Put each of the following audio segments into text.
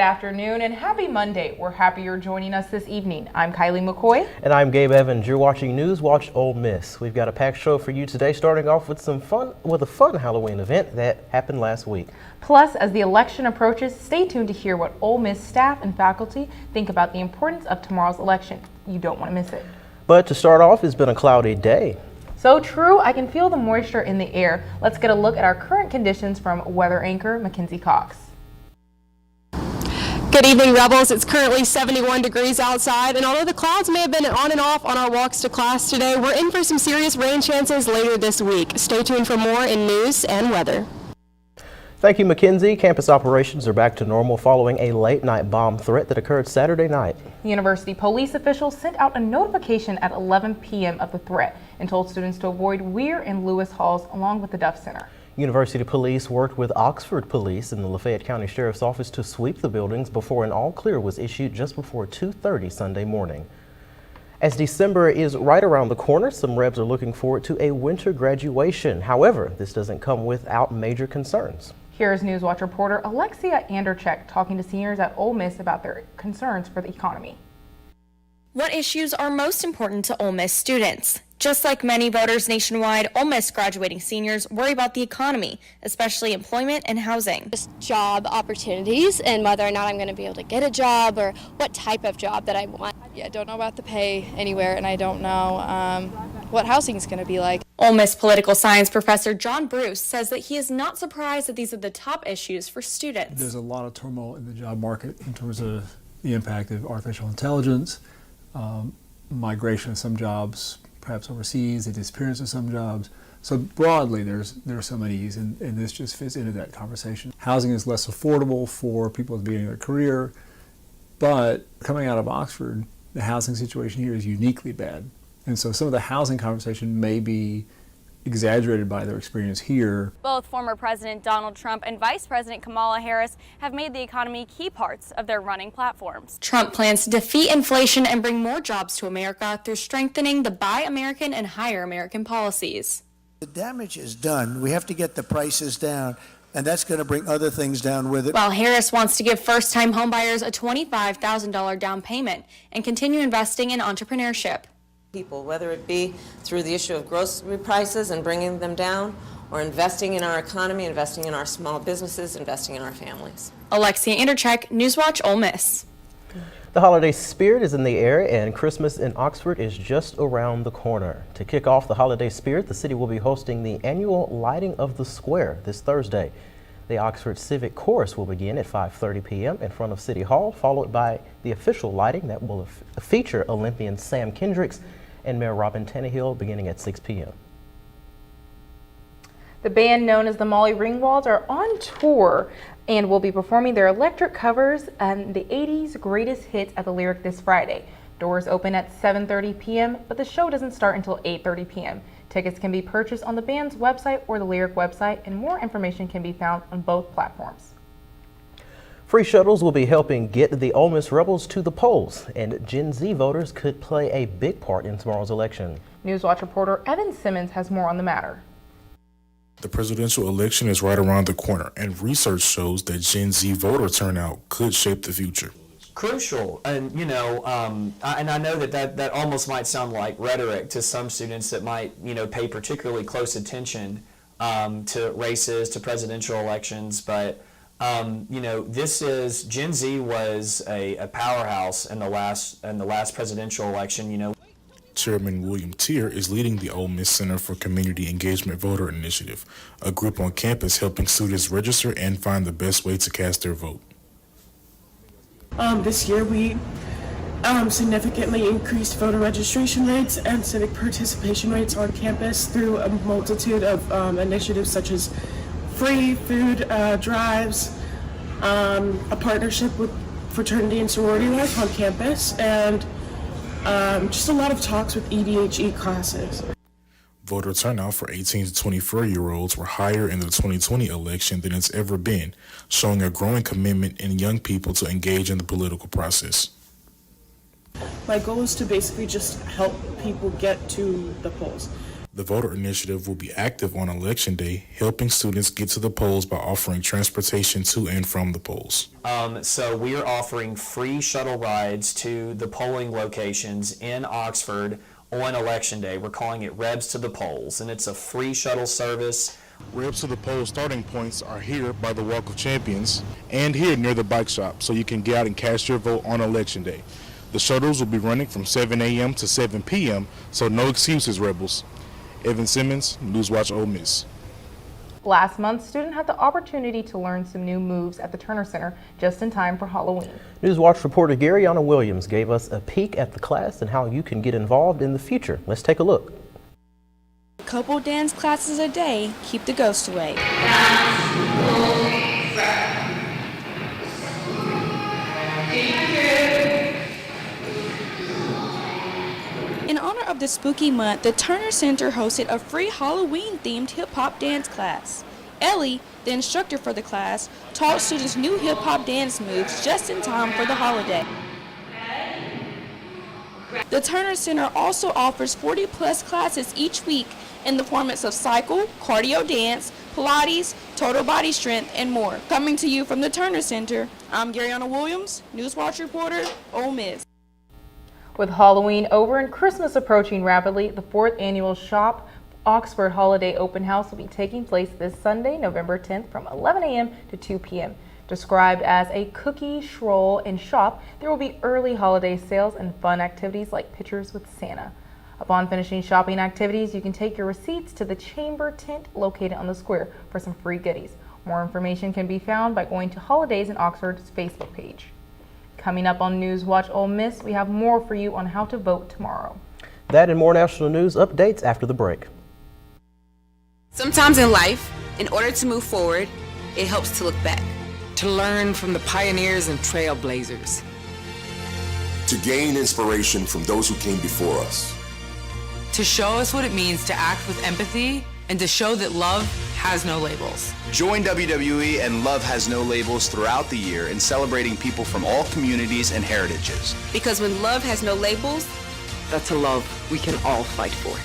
afternoon and happy Monday. We're happy you're joining us this evening. I'm Kylie McCoy. And I'm Gabe Evans. You're watching NewsWatch Ole Miss. We've got a packed show for you today, starting off with a fun Halloween event that happened last week. Plus, as the election approaches, stay tuned to hear what Ole Miss staff and faculty think about the importance of tomorrow's election. You don't want to miss it. But to start off, it's been a cloudy day. So true, I can feel the moisture in the air. Let's get a look at our current conditions from weather anchor Mackenzie Cox. Good evening, Rebels. It's currently 71 degrees outside, and although the clouds may have been on and off on our walks to class today, we're in for some serious rain chances later this week. Stay tuned for more in news and weather. Thank you, Mackenzie. Campus operations are back to normal following a late-night bomb threat that occurred Saturday night. University police officials sent out a notification at 11 p.m. of the threat and told students to avoid Weir and Lewis halls along with the Duff Center. University police worked with Oxford Police and the Lafayette County Sheriff's Office to sweep the buildings before an all-clear was issued just before 2:30 Sunday morning. As December is right around the corner, some Rebs are looking forward to a winter graduation. However, this doesn't come without major concerns. Here's NewsWatch reporter Alexia Anderchek talking to seniors at Ole Miss about their concerns for the economy. What issues are most important to Ole Miss students? Just like many voters nationwide, Ole Miss graduating seniors worry about the economy, especially employment and housing. Just job opportunities and whether or not I'm going to be able to get a job or what type of job that I want. Yeah, I don't know about the pay anywhere, and I don't know what housing is going to be like. Ole Miss political science professor John Bruce says that he is not surprised that these are the top issues for students. There's a lot of turmoil in the job market in terms of the impact of artificial intelligence, migration of some jobs, perhaps overseas, the disappearance of some jobs. So broadly, there are some unease, and this just fits into that conversation. Housing is less affordable for people at the beginning of their career, but coming out of Oxford, the housing situation here is uniquely bad. And so some of the housing conversation may be exaggerated by their experience here. Both former President Donald Trump and Vice President Kamala Harris have made the economy key parts of their running platforms. Trump plans to defeat inflation and bring more jobs to America through strengthening the Buy American and Hire American policies. The damage is done. We have to get the prices down, and that's going to bring other things down with it. While Harris wants to give first-time homebuyers a $25,000 down payment and continue investing in entrepreneurship. People, whether it be through the issue of grocery prices and bringing them down, or investing in our economy, investing in our small businesses, investing in our families. Alexia Anderchek, NewsWatch Ole Miss. The holiday spirit is in the air, and Christmas in Oxford is just around the corner. To kick off the holiday spirit, the city will be hosting the annual Lighting of the Square this Thursday. The Oxford Civic Chorus will begin at 5:30 p.m. in front of City Hall, followed by the official lighting that will feature Olympian Sam Kendricks and Mayor Robin Tannehill beginning at 6 p.m. The band known as the Molly Ringwalds are on tour and will be performing their electric covers and the 80s greatest hits at the Lyric this Friday. Doors open at 7:30 p.m., but the show doesn't start until 8:30 p.m. Tickets can be purchased on the band's website or the Lyric website, and more information can be found on both platforms. Free shuttles will be helping get the Ole Miss Rebels to the polls, and Gen Z voters could play a big part in tomorrow's election. NewsWatch reporter Evan Simmons has more on the matter. The presidential election is right around the corner, and research shows that Gen Z voter turnout could shape the future. Crucial, and I know that almost might sound like rhetoric to some students that might pay particularly close attention to races, to presidential elections, but this is Gen Z was a powerhouse in the last presidential election. Chairman William Tier is leading the Ole Miss Center for Community Engagement Voter Initiative, a group on campus helping students register and find the best way to cast their vote. This year we significantly increased voter registration rates and civic participation rates on campus through a multitude of initiatives such as free food drives, a partnership with fraternity and sorority life on campus, and just a lot of talks with EDHE classes. Voter turnout for 18 to 24-year-olds were higher in the 2020 election than it's ever been, showing a growing commitment in young people to engage in the political process. My goal is to basically just help people get to the polls. The voter initiative will be active on Election Day, helping students get to the polls by offering transportation to and from the polls. So we are offering free shuttle rides to the polling locations in Oxford on Election Day. We're calling it Rebs to the Polls, and it's a free shuttle service. Rebs to the polls starting points are here by the Walk of Champions and here near the bike shop, so you can get out and cast your vote on Election Day. The shuttles will be running from 7 a.m. to 7 p.m., so no excuses, Rebels. Evan Simmons, NewsWatch Ole Miss. Last month, students had the opportunity to learn some new moves at the Turner Center just in time for Halloween. NewsWatch reporter Garyana Williams gave us a peek at the class and how you can get involved in the future. Let's take a look. Couple dance classes a day keep the ghosts away. In honor of the spooky month, the Turner Center hosted a free Halloween-themed hip-hop dance class. Ellie, the instructor for the class, taught students new hip-hop dance moves just in time for the holiday. The Turner Center also offers 40-plus classes each week in the formats of cycle, cardio dance, Pilates, total body strength, and more. Coming to you from the Turner Center, I'm Garyana Williams, NewsWatch reporter, Ole Miss. With Halloween over and Christmas approaching rapidly, the 4th annual Shop Oxford Holiday Open House will be taking place this Sunday, November 10th from 11 a.m. to 2 p.m. Described as a cookie, stroll, and shop, there will be early holiday sales and fun activities like pictures with Santa. Upon finishing shopping activities, you can take your receipts to the Chamber tent located on the square for some free goodies. More information can be found by going to Holidays in Oxford's Facebook page. Coming up on NewsWatch Ole Miss, we have more for you on how to vote tomorrow. That and more national news updates after the break. Sometimes in life, in order to move forward, it helps to look back, to learn from the pioneers and trailblazers, to gain inspiration from those who came before us, to show us what it means to act with empathy and to show that love has no labels. Join WWE and Love Has No Labels throughout the year in celebrating people from all communities and heritages. Because when love has no labels, that's a love we can all fight for.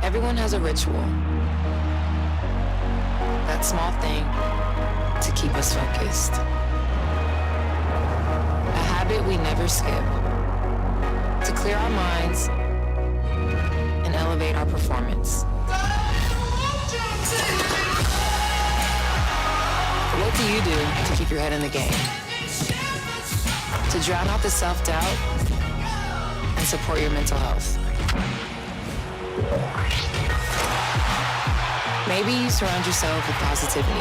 Everyone has a ritual, that small thing to keep us focused, a habit we never skip, to clear our minds and elevate our performance. What do you do to keep your head in the game? To drown out the self-doubt and support your mental health. Maybe you surround yourself with positivity.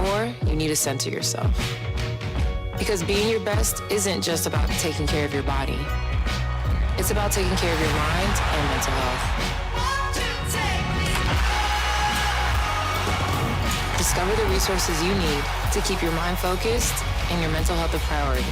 Or you need to center yourself. Because being your best isn't just about taking care of your body. It's about taking care of your mind and mental health. Discover the resources you need to keep your mind focused and your mental health a priority.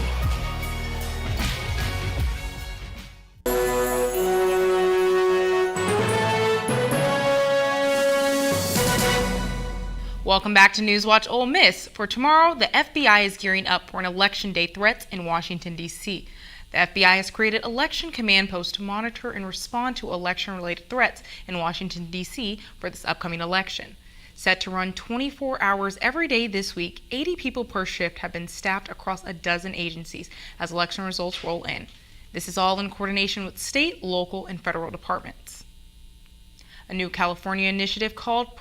Welcome back to NewsWatch Ole Miss. For tomorrow, the FBI is gearing up for an election day threats in Washington, D.C. The FBI has created election command posts to monitor and respond to election-related threats in Washington, D.C. for this upcoming election. Set to run 24 hours every day this week, 80 people per shift have been staffed across a dozen agencies as election results roll in. This is all in coordination with state, local, and federal departments. A new California initiative called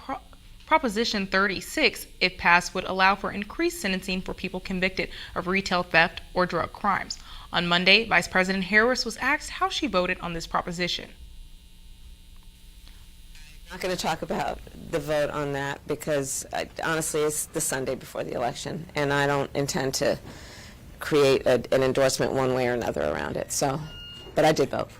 Proposition 36, if passed, would allow for increased sentencing for people convicted of retail theft or drug crimes. On Monday, Vice President Harris was asked how she voted on this proposition. I'm not going to talk about the vote on that because honestly it's the Sunday before the election and I don't intend to create an endorsement one way or another around it. So, but I did vote.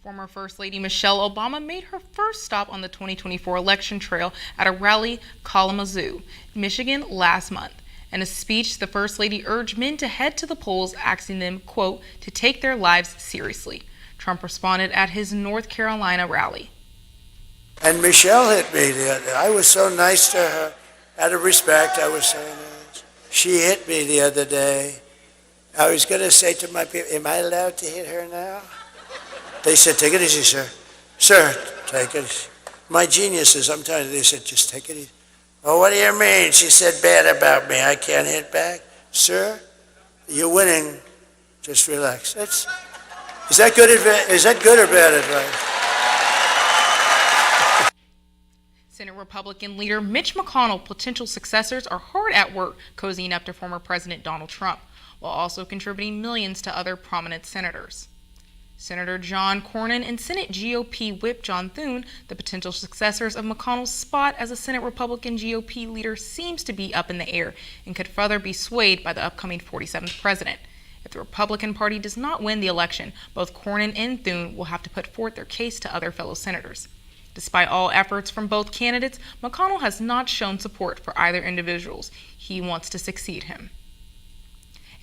Former First Lady Michelle Obama made her first stop on the 2024 election trail at a rally Kalamazoo, Michigan last month. In a speech, the First Lady urged men to head to the polls, asking them, quote, to take their lives seriously. Trump responded at his North Carolina rally. And Michelle hit me. I was so nice to her. Out of respect, I was so nice. She hit me the other day. I was going to say to my people, am I allowed to hit her now? They said, take it easy, sir. Sir, take it easy. My geniuses, I'm telling you, they said, just take it easy. Oh, what do you mean? She said bad about me. I can't hit back? Sir, you're winning. Just relax. Is that good or bad advice? Senate Republican leader Mitch McConnell's potential successors are hard at work cozying up to former President Donald Trump, while also contributing millions to other prominent senators. Senator John Cornyn and Senate GOP Whip John Thune, the potential successors of McConnell's spot as a Senate Republican GOP leader, seems to be up in the air and could further be swayed by the upcoming 47th president. If the Republican Party does not win the election, both Cornyn and Thune will have to put forth their case to other fellow senators. Despite all efforts from both candidates, McConnell has not shown support for either individuals. He wants to succeed him.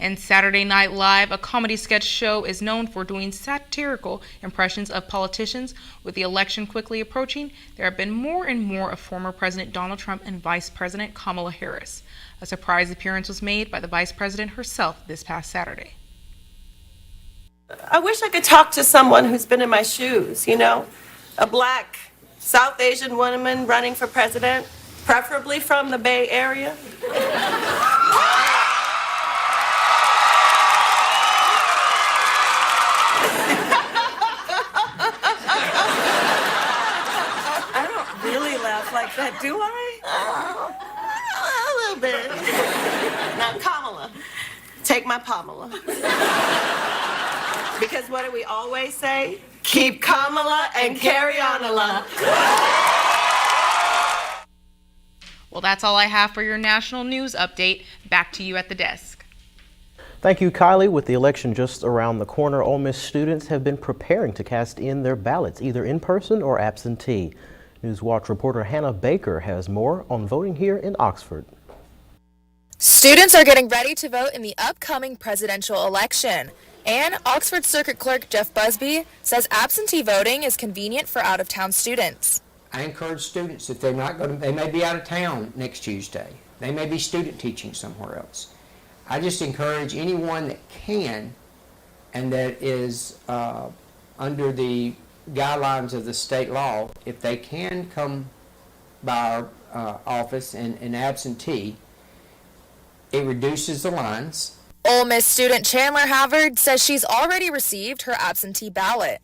And Saturday Night Live, a comedy sketch show, is known for doing satirical impressions of politicians. With the election quickly approaching, there have been more and more of former President Donald Trump and Vice President Kamala Harris. A surprise appearance was made by the Vice President herself this past Saturday. I wish I could talk to someone who's been in my shoes, you know, a black South Asian woman running for president, preferably from the Bay Area. Like that, do I? A little bit. Now, Kamala, take my Pamela. Because what do we always say? Keep Kamala and carry on a lot. Well, that's all I have for your national news update. Back to you at the desk. Thank you, Kylie. With the election just around the corner, Ole Miss students have been preparing to cast in their ballots, either in person or absentee. NewsWatch reporter Hannah Baker has more on voting here in Oxford. Students are getting ready to vote in the upcoming presidential election. And Oxford Circuit Clerk Jeff Busby says absentee voting is convenient for out-of-town students. I encourage students, if they're not going to, they may be out of town next Tuesday. They may be student teaching somewhere else. I just encourage anyone that can and that is under the guidelines of the state law, if they can come by our office and absentee, it reduces the lines. Ole Miss student Chandler Havard says she's already received her absentee ballot.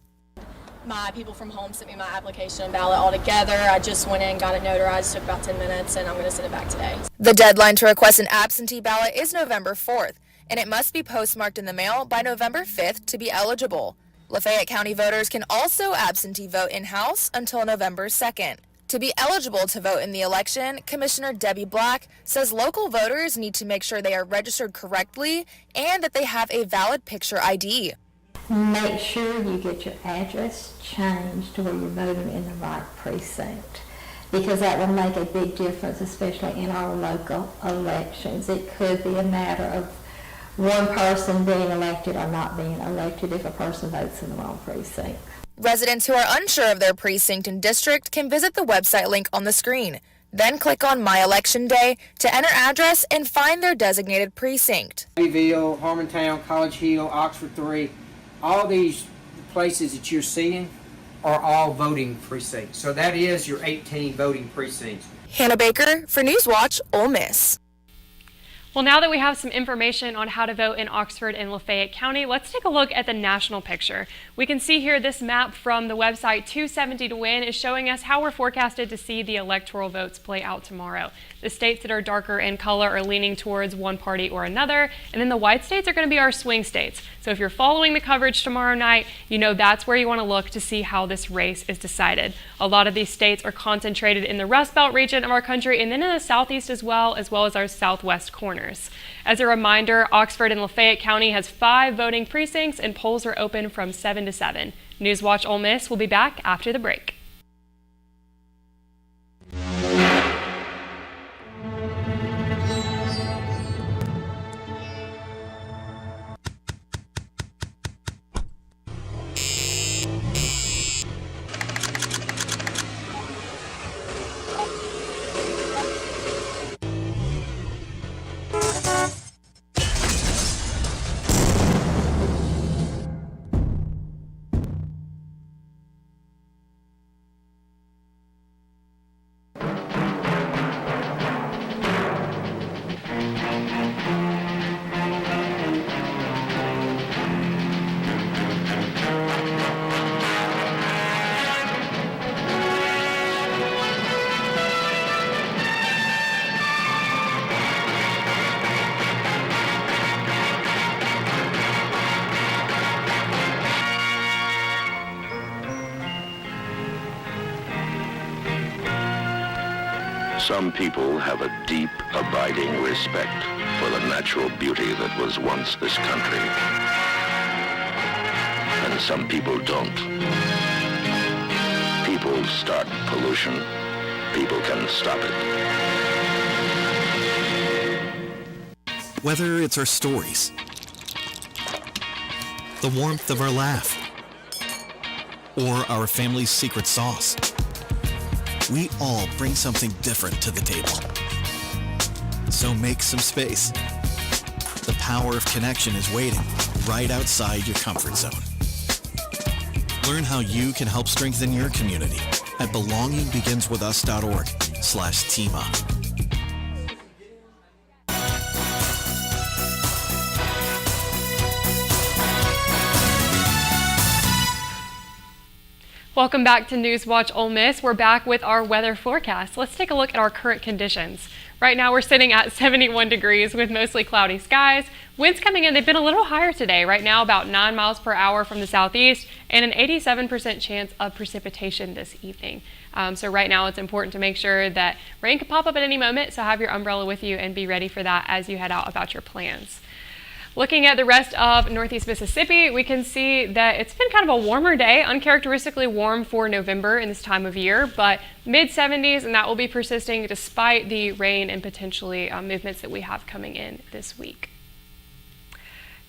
My people from home sent me my application and ballot all together. I just went in, got it notarized, took about 10 minutes, and I'm going to send it back today. The deadline to request an absentee ballot is November 4th, and it must be postmarked in the mail by November 5th to be eligible. Lafayette County voters can also absentee vote in-house until November 2nd. To be eligible to vote in the election, Commissioner Debbie Black says local voters need to make sure they are registered correctly and that they have a valid picture ID. Make sure you get your address changed to where you're voting in the right precinct, because that will make a big difference, especially in our local elections. It could be a matter of one person being elected or not being elected if a person votes in the wrong precinct. Residents who are unsure of their precinct and district can visit the website link on the screen. Then click on My Election Day to enter address and find their designated precinct. Louisville, Harmontown, College Hill, Oxford 3, all these places that you're seeing are all voting precincts. So that is your 18 voting precincts. Hannah Baker for NewsWatch Ole Miss. Well, now that we have some information on how to vote in Oxford and Lafayette County, let's take a look at the national picture. We can see here this map from the website 270 to Win is showing us how we're forecasted to see the electoral votes play out tomorrow. The states that are darker in color are leaning towards one party or another, and then the white states are going to be our swing states. So if you're following the coverage tomorrow night, you know that's where you want to look to see how this race is decided. A lot of these states are concentrated in the Rust Belt region of our country and then in the southeast as well as our southwest corner. governors. As a reminder, Oxford and Lafayette County has 5 voting precincts and polls are open from 7 to 7. NewsWatch Ole Miss will be back after the break. Some people have a deep, abiding respect for the natural beauty that was once this country. And some people don't. People start pollution. People can stop it. Whether it's our stories, the warmth of our laugh, or our family's secret sauce, we all bring something different to the table. So make some space. The power of connection is waiting right outside your comfort zone. Learn how you can help strengthen your community at belongingbeginswithus.org/teamup. Welcome back to NewsWatch Ole Miss. We're back with our weather forecast. Let's take a look at our current conditions. Right now we're sitting at 71 degrees with mostly cloudy skies. Winds coming in, they've been a little higher today. Right now about 9 miles per hour from the southeast and an 87% chance of precipitation this evening. So right now it's important to make sure that rain could pop up at any moment, so have your umbrella with you and be ready for that as you head out about your plans. Looking at the rest of northeast Mississippi, we can see that it's been kind of a warmer day, uncharacteristically warm for November in this time of year, but mid-70s, and that will be persisting despite the rain and potentially movements that we have coming in this week.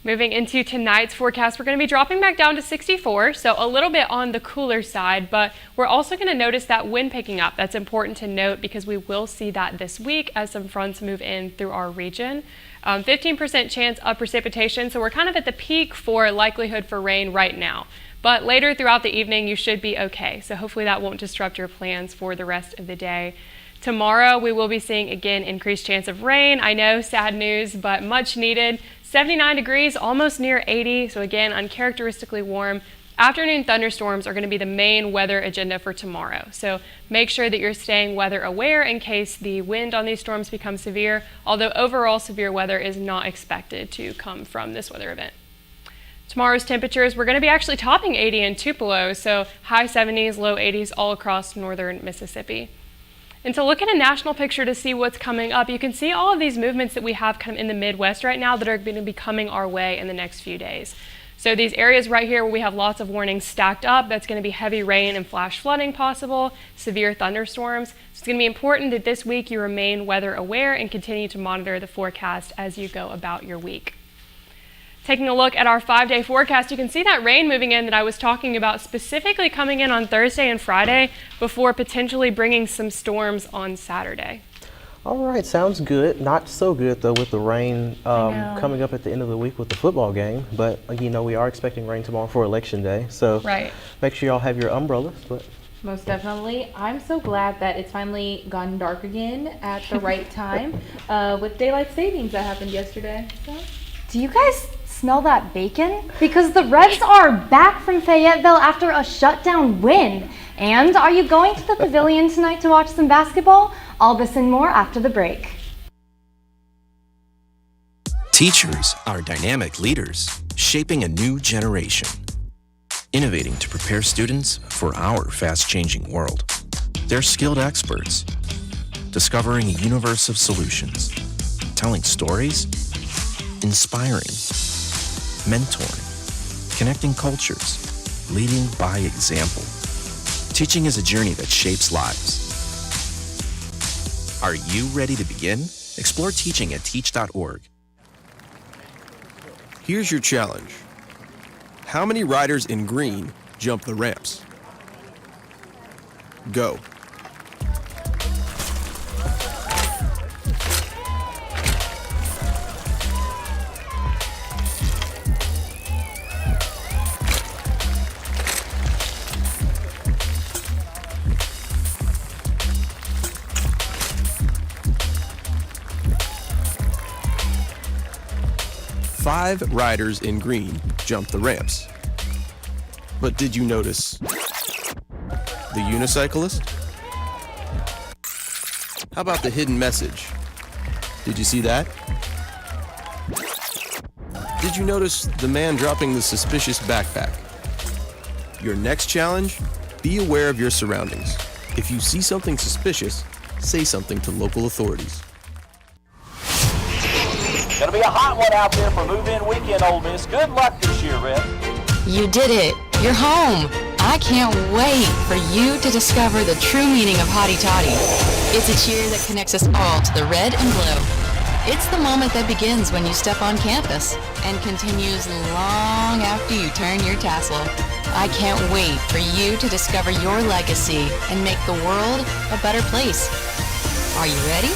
Moving into tonight's forecast, we're going to be dropping back down to 64, so a little bit on the cooler side, but we're also going to notice that wind picking up. That's important to note because we will see that this week as some fronts move in through our region. 15% chance of precipitation, so we're kind of at the peak for likelihood for rain right now. But later throughout the evening, you should be okay. So hopefully that won't disrupt your plans for the rest of the day. Tomorrow, we will be seeing, again, increased chance of rain. I know, sad news, but much needed. 79 degrees, almost near 80, so again, uncharacteristically warm. Afternoon thunderstorms are going to be the main weather agenda for tomorrow. So make sure that you're staying weather aware in case the wind on these storms becomes severe, although overall severe weather is not expected to come from this weather event. Tomorrow's temperatures, we're going to be actually topping 80 in Tupelo, so high 70s, low 80s all across northern Mississippi. And to look at a national picture to see what's coming up, you can see all of these movements that we have kind of in the Midwest right now that are going to be coming our way in the next few days. So these areas right here where we have lots of warnings stacked up, that's going to be heavy rain and flash flooding possible, severe thunderstorms. So it's going to be important that this week you remain weather aware and continue to monitor the forecast as you go about your week. Taking a look at our 5-day forecast, you can see that rain moving in that I was talking about, specifically coming in on Thursday and Friday before potentially bringing some storms on Saturday. All right, sounds good. Not so good, though, with the rain coming up at the end of the week with the football game. But, you know, we are expecting rain tomorrow for Election Day. So make sure y'all have your umbrellas. But most definitely. I'm so glad that it's finally gone dark again at the right time with daylight savings that happened yesterday. So. Do you guys smell that bacon? Because the Revs are back from Fayetteville after a shutdown win. And are you going to the pavilion tonight to watch some basketball? All this and more after the break. Teachers are dynamic leaders, shaping a new generation, innovating to prepare students for our fast-changing world. They're skilled experts, discovering a universe of solutions, telling stories, inspiring, mentoring, connecting cultures, leading by example. Teaching is a journey that shapes lives. Are you ready to begin? Explore teaching at teach.org. Here's your challenge. How many riders in green jump the ramps? Go. Five riders in green jumped the ramps. But did you notice the unicyclist? How about the hidden message? Did you see that? Did you notice the man dropping the suspicious backpack? Your next challenge? Be aware of your surroundings. If you see something suspicious, say something to local authorities. Gonna be a hot one out there for move-in weekend, Ole Miss. Good luck this year, Rip. You did it. You're home. I can't wait for you to discover the true meaning of Hotty Toddy. It's a cheer that connects us all to the red and blue. It's the moment that begins when you step on campus and continues long after you turn your tassel. I can't wait for you to discover your legacy and make the world a better place. Are you ready?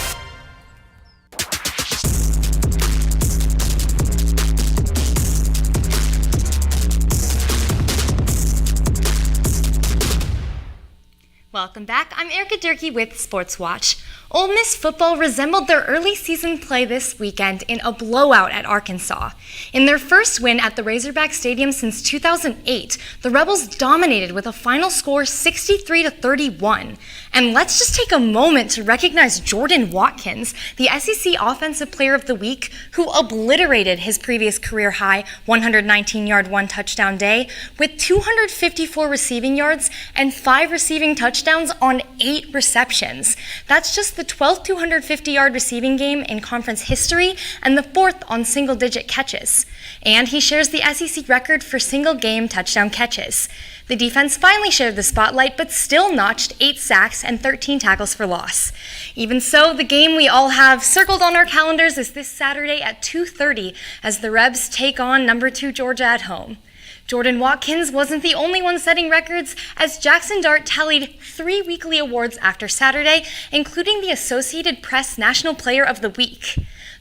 Welcome back. I'm Erica Durkee with Sports Watch. Ole Miss football resembled their early season play this weekend in a blowout at Arkansas. In their first win at the Razorback Stadium since 2008, the Rebels dominated with a final score 63-31. And let's just take a moment to recognize Jordan Watkins, the SEC Offensive Player of the Week, who obliterated his previous career high 119-yard one-touchdown day with 254 receiving yards and 5 receiving touchdowns on 8 receptions. That's just the 12th 250-yard receiving game in conference history and the 4th on single-digit catches. And he shares the SEC record for single-game touchdown catches. The defense finally shared the spotlight, but still notched 8 sacks and 13 tackles for loss. Even so, the game we all have circled on our calendars is this Saturday at 2:30 as the Rebs take on number 2 Georgia at home. Jordan Watkins wasn't the only one setting records, as Jackson Dart tallied 3 weekly awards after Saturday, including the Associated Press National Player of the Week.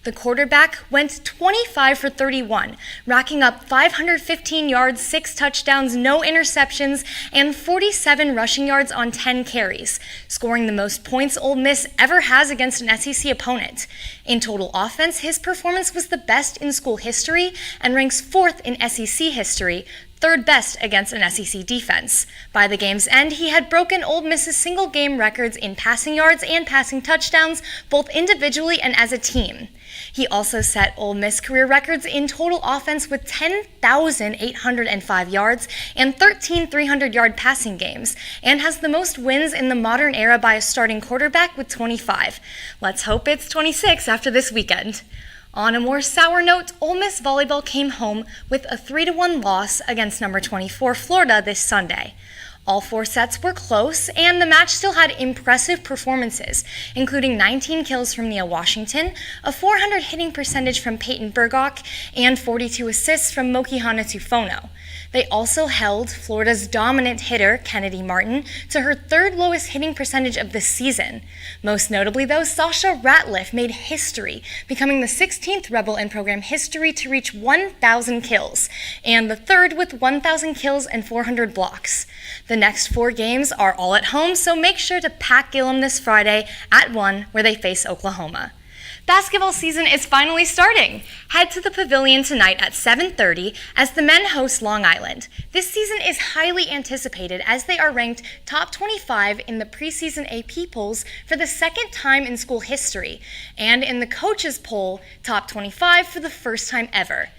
The quarterback went 25 for 31, racking up 515 yards, 6 touchdowns, no interceptions, and 47 rushing yards on 10 carries, scoring the most points Ole Miss ever has against an SEC opponent. In total offense, his performance was the best in school history and ranks 4th in SEC history, 3rd best against an SEC defense. By the game's end, he had broken Ole Miss's single-game records in passing yards and passing touchdowns, both individually and as a team. He also set Ole Miss career records in total offense with 10,805 yards and 13 300-yard passing games, and has the most wins in the modern era by a starting quarterback with 25. Let's hope it's 26 after this weekend. On a more sour note, Ole Miss volleyball came home with a 3-1 loss against number 24 Florida this Sunday. All 4 sets were close, and the match still had impressive performances, including 19 kills from Nia Washington, a 400 hitting percentage from Peyton Burgock, and 42 assists from Moki Hanatufono. They also held Florida's dominant hitter, Kennedy Martin, to her 3rd lowest hitting percentage of the season. Most notably, though, Sasha Ratliff made history, becoming the 16th Rebel in program history to reach 1,000 kills, and the 3rd with 1,000 kills and 400 blocks. The next 4 games are all at home, so make sure to pack Gillum this Friday at 1, where they face Oklahoma. Basketball season is finally starting. Head to the Pavilion tonight at 7:30 as the men host Long Island. This season is highly anticipated as they are ranked top 25 in the preseason AP polls for the 2nd time in school history, and in the coaches poll, top 25 for the first time ever.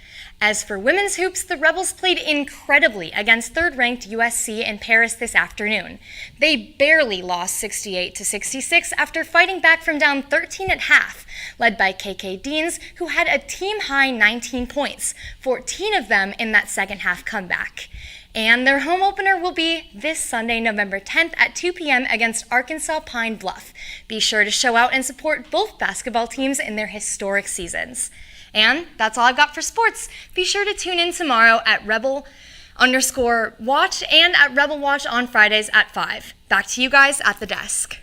As for women's hoops, the Rebels played incredibly against third-ranked USC in Paris this afternoon. They barely lost 68-66 after fighting back from down 13 at half, led by KK Deans, who had a team-high 19 points, 14 of them in that second-half comeback. And their home opener will be this Sunday, November 10th at 2 p.m. against Arkansas Pine Bluff. Be sure to show out and support both basketball teams in their historic seasons. And that's all I've got for sports. Be sure to tune in tomorrow at Rebel_Watch and at Rebel Watch on Fridays at 5. Back to you guys at the desk.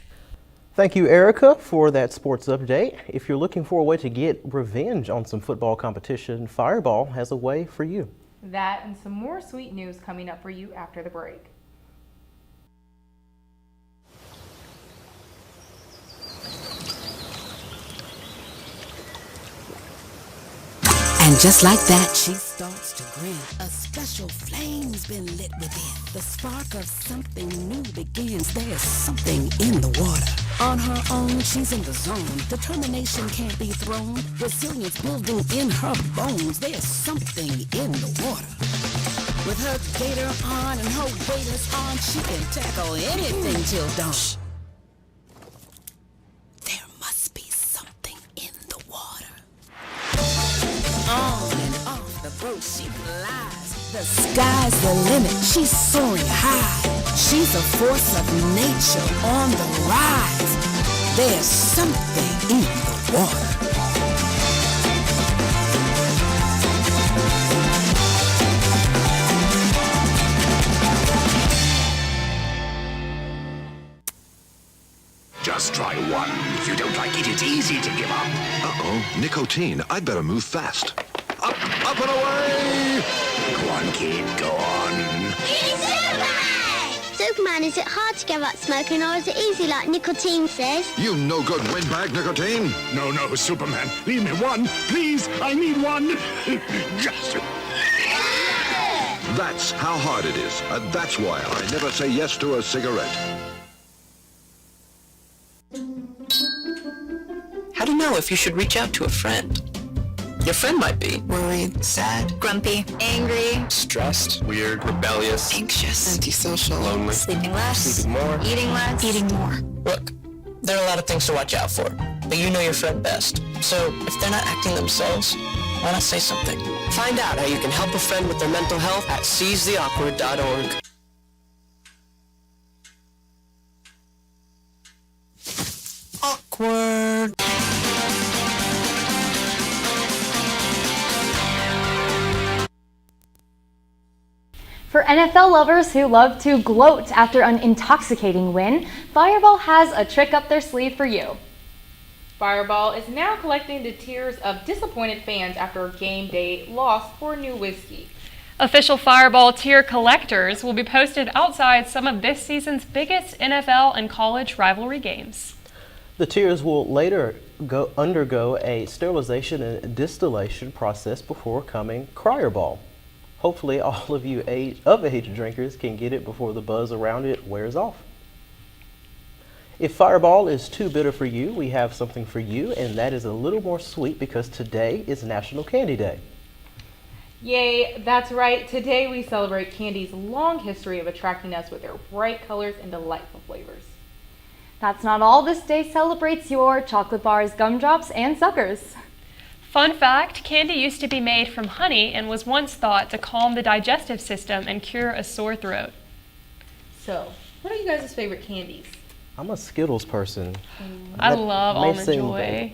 Thank you, Erica, for that sports update. If you're looking for a way to get revenge on some football competition, Fireball has a way for you. That and some more sweet news coming up for you after the break. And just like that, she starts to grin. A special flame's been lit within. The spark of something new begins. There's something in the water. On her own, she's in the zone. Determination can't be thrown. Resilience building in her bones. There's something in the water. With her gator on and her waders on, she can tackle anything till dawn. There must be something in the water. On and off the boat she flies. The sky's the limit, she's soaring high. She's a force of nature on the rise. There's something in the water. Just try one. If you don't like it, it's easy to give up. Uh-oh, nicotine. I'd better move fast. Up and away! Go on, kid, go on. Superman, is it hard to give up smoking or is it easy like nicotine says? You no good windbag, nicotine. No, Superman. Leave me one. Please, I need one. Just... That's how hard it is. That's why I never say yes to a cigarette. How to know if you should reach out to a friend? Your friend might be worried, sad, Grumpy, angry, stressed, weird, rebellious, anxious, antisocial, lonely, sleeping less, sleeping more, eating less, eating more. Look, there are a lot of things to watch out for, but you know your friend best. So if they're not acting themselves, why not say something? Find out how you can help a friend with their mental health at seizetheawkward.org. Awkward. For NFL lovers who love to gloat after an intoxicating win, Fireball has a trick up their sleeve for you. Fireball is now collecting the tears of disappointed fans after a game day loss for new whiskey. Official Fireball tier collectors will be posted outside some of this season's biggest NFL and college rivalry games. The tears will later undergo a sterilization and distillation process before coming Cryerball. Hopefully all of you age drinkers can get it before the buzz around it wears off. If Fireball is too bitter for you, we have something for you, and that is a little more sweet because today is National Candy Day. Yay, that's right. Today we celebrate candy's long history of attracting us with their bright colors and delightful flavors. That's not all. This day celebrates your chocolate bars, gumdrops, and suckers. Fun fact, candy used to be made from honey and was once thought to calm the digestive system and cure a sore throat. So, what are you guys' favorite candies? I'm a Skittles person. I love Almond Joy.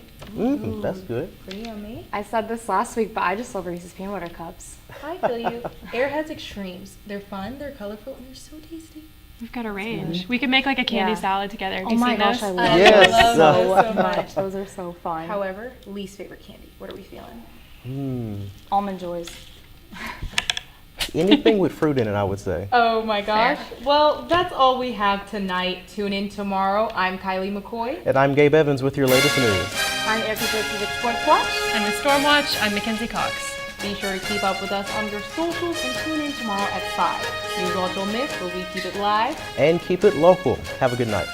That's good. Pretty yummy. I said this last week, but I just love Reese's peanut butter cups. I feel you. Airheads Extremes. They're fun, they're colorful, and they're so tasty. We've got a range. We could make like a candy salad together. Have Oh you my seen gosh, those? I love Yes. those No. so much. Those are so fun. However, least favorite candy. What are we feeling? Almond Joys. Anything with fruit in it, I would say. Oh my gosh. Well, that's all we have tonight. Tune in tomorrow. I'm Kylie McCoy. And I'm Gabe Evans with your latest news. I'm Erica Jones with Sports Watch. And with Stormwatch, I'm Mackenzie Cox. Be sure to keep up with us on your socials and tune in tomorrow at 5. NewsWatch Ole, where we keep it live And keep it local. Have a good night.